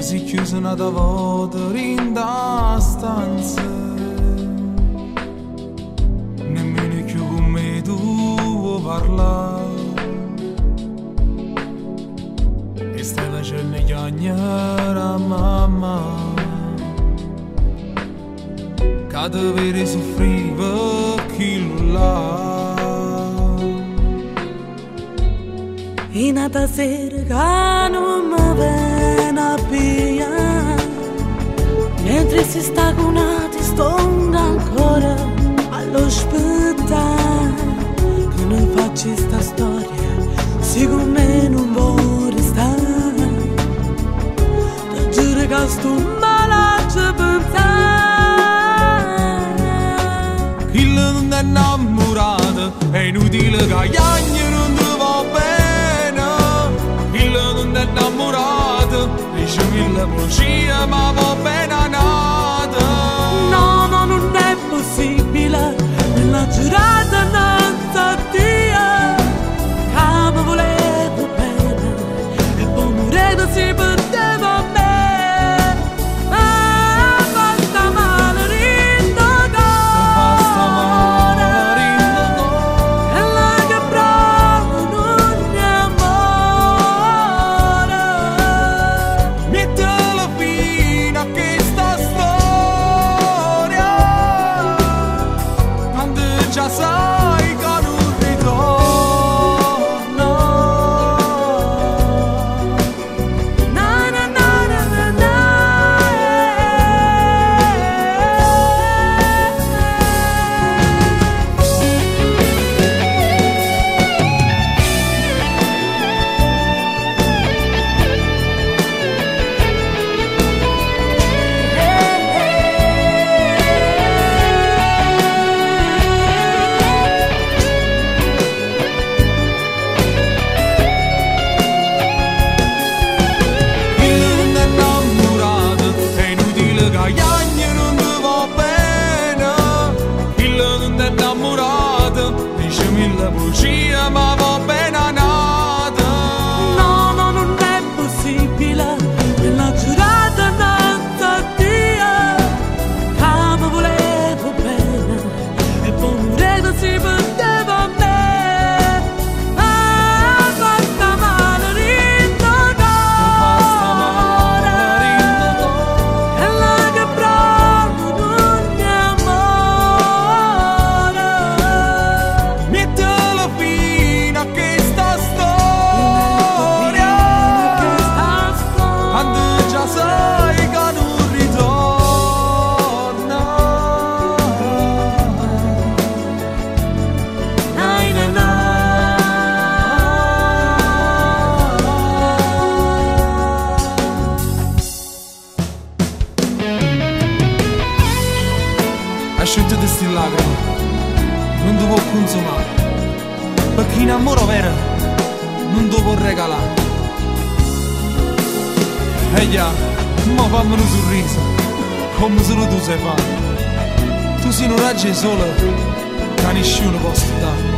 si chiusa una volta in da stanza, nemmeno più con me tu parla. E stai facendo chiagnare mamma, che te vede soffriva chi là. In una sera che non mi viene a pigliare, mentre si sta con una testonga ancora all'ospedale, che non faccio sta storia, secondo me non vuoi restare. Ti giuro che sto malato a pensare. Chi non è innamorato è inutile che gli anni non ti va bene. Non è innamorato, dice mille bugie ma va bene nata. No, no, non è possibile, nella giurata non so Dio, che mi voleva bene, e poi morendo si perdeva a me. Basta male rindogo, e la che provo non è amore. Mettila fino a questa storia, quando già sai che non ritorno. Na na na na na na. Chi non è innamorato è inutile che gli anni non ti va bene. Chi non è innamorato dice mille bugie ma va bene nata. No, no, non è possibile, nella giurata non so Dio, che mi voleva bene, e poi morendo si perdeva a me. Basta male rindogo, e la che provo non è amore. Mettila fino a questa storia, quando già sai che non ritorna. Nai, nai, nai. Asciutta di sti lacrime, non ti può consumare, perché in amore vero non ti può regalare. E già, ma fammi un sorriso, come solo tu sai fare. Tu sei un raggio solo che nessuno può dare.